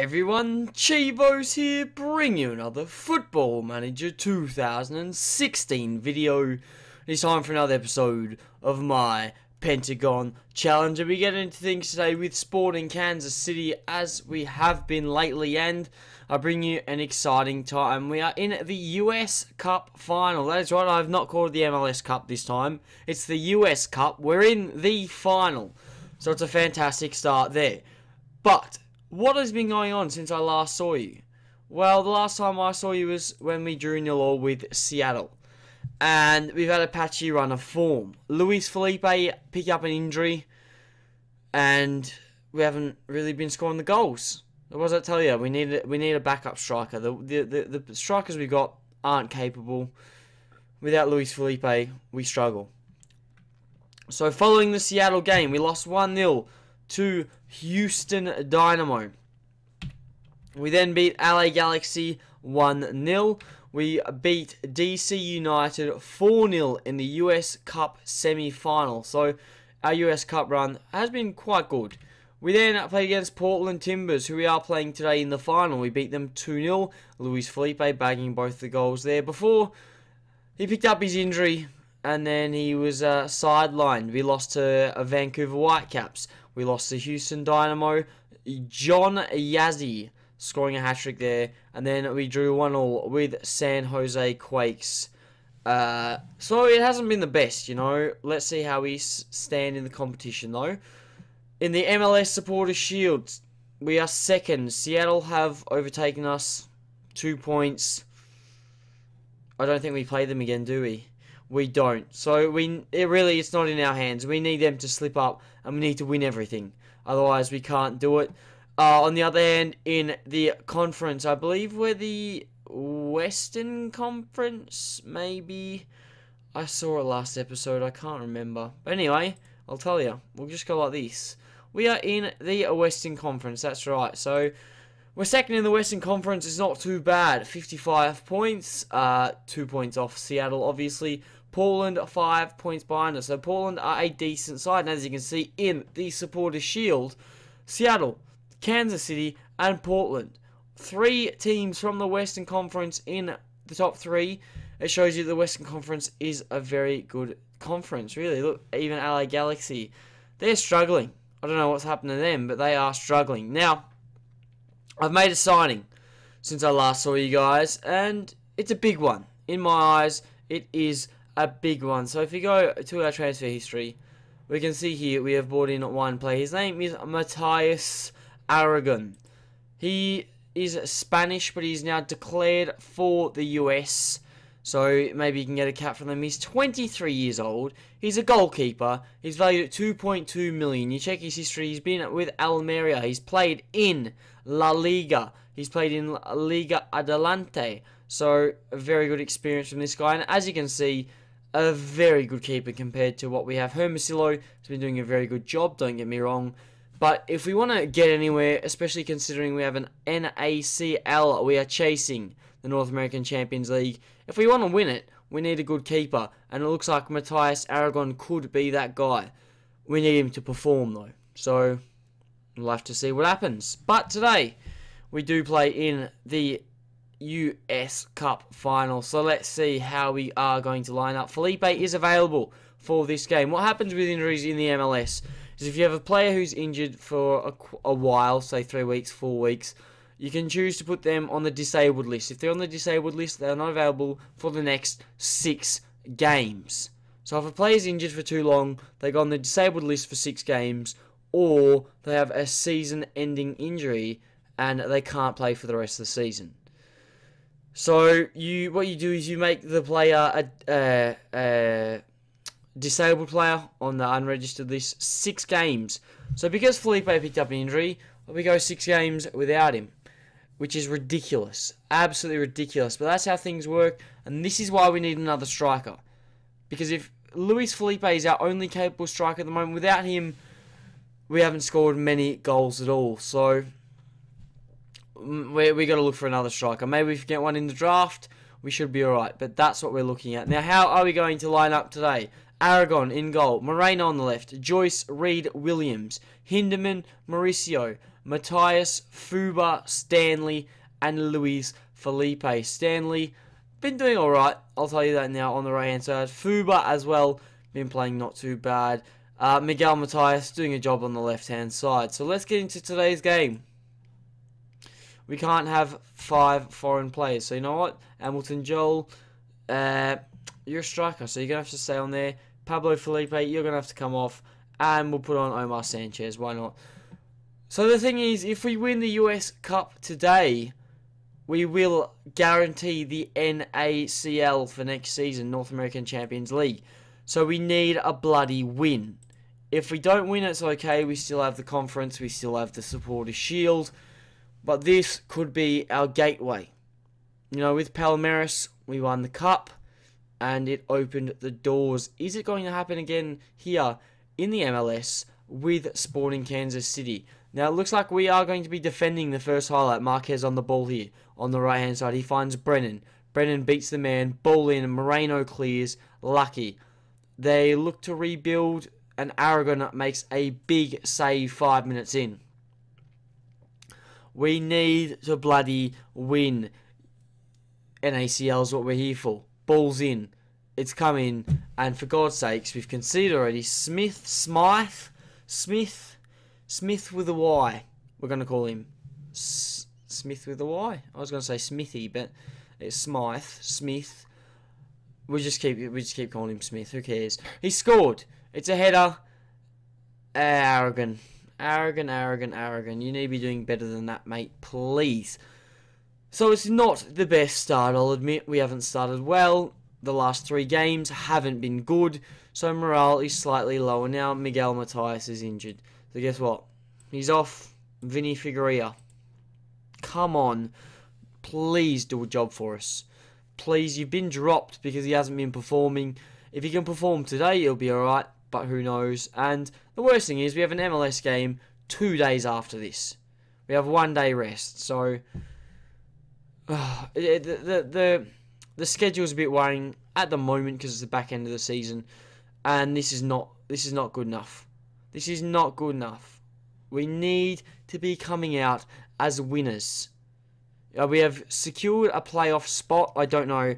everyone, Chivos here, bring you another Football Manager 2016 video. It's time for another episode of my Pentagon challenge, and we get into things today with Sporting Kansas City as we have been lately, and I bring you an exciting time. We are in the US Cup final. That is right, I have not called it the MLS Cup this time. It's the US Cup. We're in the final, so it's a fantastic start there. But what has been going on since I last saw you? Well, the last time I saw you was when we drew 0-0 with Seattle. And we've had a patchy run of form. Luis Felipe picked up an injury. And we haven't really been scoring the goals. What does that tell you? We need a backup striker. The strikers we got aren't capable. Without Luis Felipe, we struggle. So following the Seattle game, we lost 1-0 to Houston Dynamo. We then beat LA Galaxy 1-0. We beat DC United 4-0 in the US Cup semi-final. So our US Cup run has been quite good. We then played against Portland Timbers, who we are playing today in the final. We beat them 2-0. Luis Felipe bagging both the goals there. Before he picked up his injury and then he was sidelined. We lost to Vancouver Whitecaps. We lost to Houston Dynamo. John Yazzie scoring a hat-trick there. And then we drew 1-1 with San Jose Quakes. So it hasn't been the best, you know. Let's see how we stand in the competition, though. In the MLS Supporters Shield, we are second. Seattle have overtaken us 2 points. I don't think we play them again, do we? We don't. So it's not in our hands. We need them to slip up and we need to win everything. Otherwise, we can't do it. On the other hand, in the conference, I believe we're the Western Conference, maybe. I saw it last episode. I can't remember. But anyway, I'll tell you. We'll just go like this. We are in the Western Conference. That's right. So we're second in the Western Conference. It's not too bad. 55 points. 2 points off Seattle, obviously. Portland 5 points behind us. So Portland are a decent side. And as you can see in the Supporters Shield, Seattle, Kansas City, and Portland. 3 teams from the Western Conference in the top 3. It shows you the Western Conference is a very good conference, really. Look, even LA Galaxy, they're struggling. I don't know what's happened to them, but they are struggling. Now, I've made a signing since I last saw you guys, and it's a big one. In my eyes, it is a big one. So if you go to our transfer history, we can see here we have brought in one player. His name is Matías Aragon. He is Spanish, but he's now declared for the US. So maybe you can get a cap from them. He's 23 years old. He's a goalkeeper. He's valued at 2.2 million. You check his history. He's been with Almeria. He's played in La Liga. He's played in Liga Adelante. So a very good experience from this guy. And as you can see, a very good keeper compared to what we have. Hermosillo has been doing a very good job. Don't get me wrong. But if we want to get anywhere, especially considering we have an NACL, we are chasing the North American Champions League. If we want to win it, we need a good keeper. And it looks like Matías Aragon could be that guy. We need him to perform, though. So, we'll have to see what happens. But today, we do play in the US Cup final. So, let's see how we are going to line up. Felipe is available for this game. What happens with injuries in the MLS is if you have a player who's injured for a while, say 3 weeks, 4 weeks, you can choose to put them on the disabled list. If they're on the disabled list, they're not available for the next 6 games. So if a player's injured for too long, they go on the disabled list for 6 games, or they have a season-ending injury and they can't play for the rest of the season. So what you do is you make the player a disabled player on the unregistered list 6 games. So because Felipe picked up an injury, we go 6 games without him, which is ridiculous. Absolutely ridiculous. But that's how things work, and this is why we need another striker. Because if Luis Felipe is our only capable striker at the moment, without him, we haven't scored many goals at all. So we got to look for another striker. Maybe if we get one in the draft, we should be alright. But that's what we're looking at. Now, how are we going to line up today? Aragon in goal. Moreno on the left. Joyce, Reed, Williams. Hinderman, Mauricio. Matthias, Fuba, Stanley, and Luis Felipe. Stanley, been doing alright. I'll tell you that now on the right hand side. Fuba as well, been playing not too bad. Miguel Matthias doing a job on the left hand side. So let's get into today's game. We can't have 5 foreign players. So you know what? Hamilton Joel, you're a striker, so you're going to have to stay on there. Pablo Felipe, you're going to have to come off. And we'll put on Omar Sanchez. Why not? So the thing is, if we win the US Cup today, we will guarantee the NACL for next season, North American Champions League. So we need a bloody win. If we don't win, it's okay. We still have the conference. We still have the Supporters' Shield. But this could be our gateway. You know, with Palmeiras, we won the Cup. And it opened the doors. Is it going to happen again here in the MLS with Sporting Kansas City? Now, it looks like we are going to be defending the first highlight. Marquez on the ball here. On the right-hand side, he finds Brennan. Brennan beats the man. Ball in. Moreno clears. Lucky. They look to rebuild. And Aragon makes a big save 5 minutes in. We need to bloody win. NACL is what we're here for. Ball's in. It's coming. And for God's sakes, we've conceded already. Smith with a Y. We're going to call him Smith with a Y. I was going to say Smithy, but it's Smythe. Smith. We just keep calling him Smith. Who cares? He scored. It's a header. Aragon. You need to be doing better than that, mate. Please. So it's not the best start, I'll admit. We haven't started well. The last 3 games haven't been good. So morale is slightly lower now. Miguel Matthias is injured. So guess what? He's off. Vinny Figueroa. Come on. Please do a job for us. Please, you've been dropped because he hasn't been performing. If he can perform today, it'll be alright. But who knows? And the worst thing is we have an MLS game 2 days after this. We have 1 day rest. So the schedule's a bit worrying at the moment because it's the back end of the season. And this is not good enough. This is not good enough. We need to be coming out as winners. We have secured a playoff spot. I don't know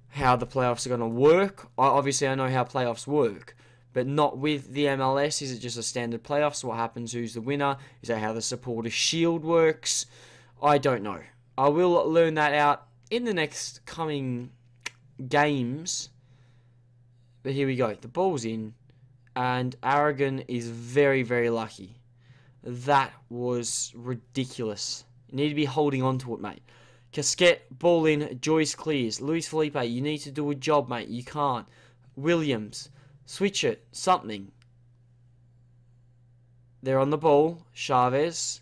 how the playoffs are going to work. Obviously, I know how playoffs work. But not with the MLS. Is it just a standard playoffs? What happens? Who's the winner? Is that how the Supporters' Shield works? I don't know. I will learn that out in the next coming games. But here we go. The ball's in. And Aragon is very, very lucky. That was ridiculous. You need to be holding on to it, mate. Casquette, ball in. Joyce clears. Luis Felipe, you need to do a job, mate. You can't. Williams, switch it. Something. They're on the ball. Chavez.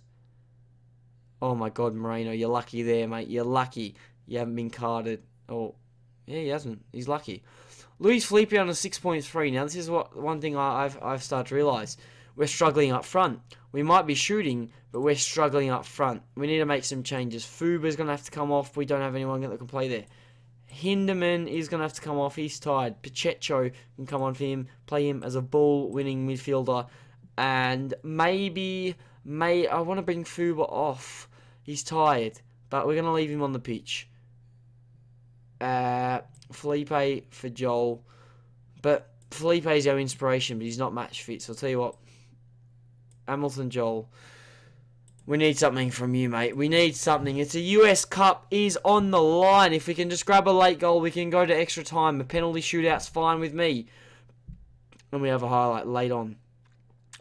Oh, my God, Moreno. You're lucky there, mate. You're lucky. You haven't been carded. Oh, yeah, he hasn't. He's lucky. Luis Felipe on a 6.3. Now, this is one thing I've started to realise. We're struggling up front. We might be shooting, but we're struggling up front. We need to make some changes. Fuba's going to have to come off. We don't have anyone that can play there. Hinderman is going to have to come off. He's tired. Pacheco can come on for him. Play him as a ball-winning midfielder. And I want to bring Fuba off. He's tired, but we're going to leave him on the pitch. Felipe for Joel. But Felipe's our inspiration, but he's not match fit. So I'll tell you what. Hamilton Joel. We need something from you, mate. We need something. It's a US Cup is on the line. If we can just grab a late goal, we can go to extra time. A penalty shootout's fine with me. And we have a highlight late on.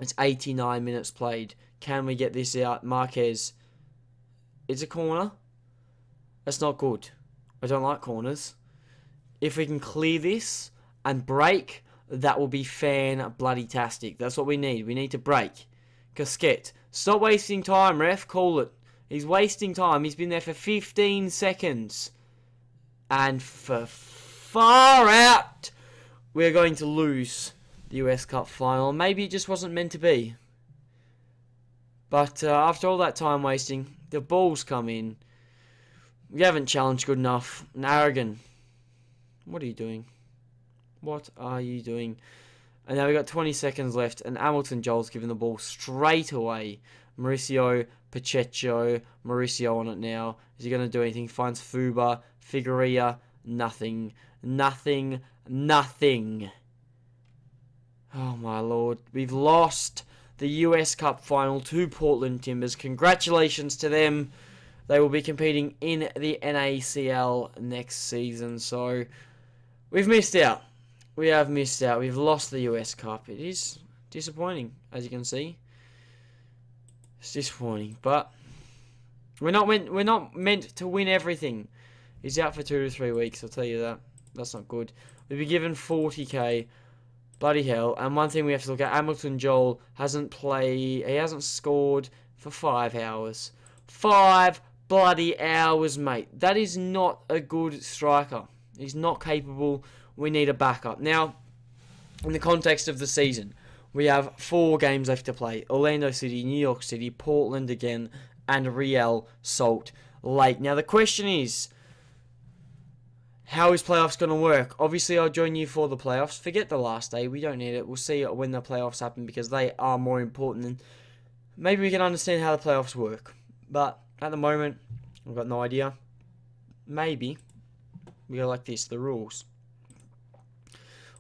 It's 89 minutes played. Can we get this out? Marquez. It's a corner. That's not good. I don't like corners. If we can clear this and break, that will be fan-bloody-tastic. That's what we need. We need to break. Casquette. Stop wasting time, ref. Call it. He's wasting time. He's been there for 15 seconds. And for far out, we're going to lose the US Cup final. Maybe it just wasn't meant to be. But after all that time wasting, the balls come in. We haven't challenged good enough. And Aragon. What are you doing? What are you doing? And now we've got 20 seconds left, and Hamilton Joel's given the ball straight away. Mauricio Pacheco, Mauricio on it now. Is he going to do anything? Finds Fuba, Figueria, nothing. Nothing. Oh my lord. We've lost the US Cup final to Portland Timbers. Congratulations to them. They will be competing in the NACL next season. So, we've missed out. We have missed out. We've lost the US Cup. It is disappointing, as you can see. It's disappointing, but we're not meant to win everything. He's out for 2 to 3 weeks. I'll tell you that. That's not good. We've been given 40k. Bloody hell. And one thing we have to look at: Hamilton Joel hasn't played. He hasn't scored for 5 hours. 5 bloody hours, mate. That is not a good striker. He's not capable. We need a backup. Now, in the context of the season, we have 4 games left to play. Orlando City, New York City, Portland again, and Real Salt Lake. Now, the question is, how is playoffs going to work? Obviously, I'll join you for the playoffs. Forget the last day. We don't need it. We'll see when the playoffs happen because they are more important. And maybe we can understand how the playoffs work. But at the moment, I've got no idea. Maybe we go like this, the rules.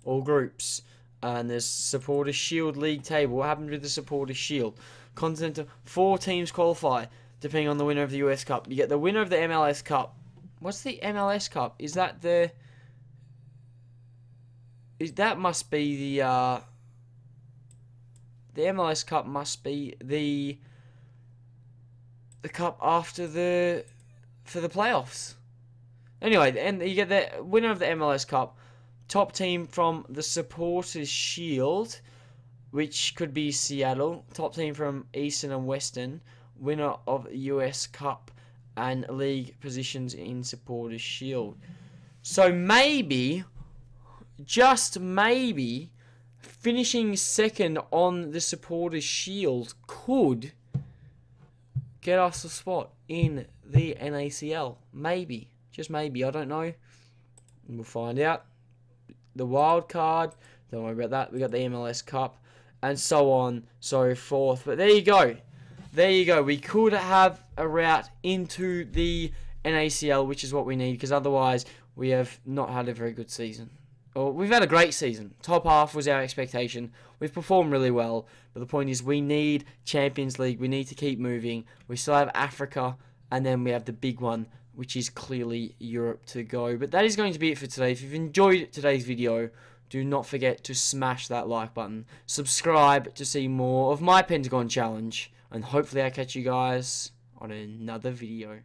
All groups. And there's Supporters Shield League table. What happened with the Supporters Shield? Continental. 4 teams qualify, depending on the winner of the US Cup. You get the winner of the MLS Cup. What's the MLS Cup? Is that the... that must be the MLS Cup must be the cup after for the playoffs. Anyway, and you get the winner of the MLS Cup. Top team from the Supporters Shield, which could be Seattle. Top team from Eastern and Western. Winner of US Cup and league positions in Supporters Shield. So maybe, just maybe, finishing second on the Supporters Shield could get us a spot in the NACL. Maybe. Just maybe. I don't know. We'll find out. The wild card, don't worry about that. We got the MLS Cup, and so on, so forth. But there you go. There you go. We could have a route into the NACL, which is what we need, because otherwise we have not had a very good season. Or we've had a great season. Top half was our expectation. We've performed really well, but the point is we need Champions League. We need to keep moving. We still have Africa, and then we have the big one, which is clearly Europe to go. But that is going to be it for today. If you've enjoyed today's video, do not forget to smash that like button. Subscribe to see more of my Pentagon challenge. And hopefully I'll catch you guys on another video.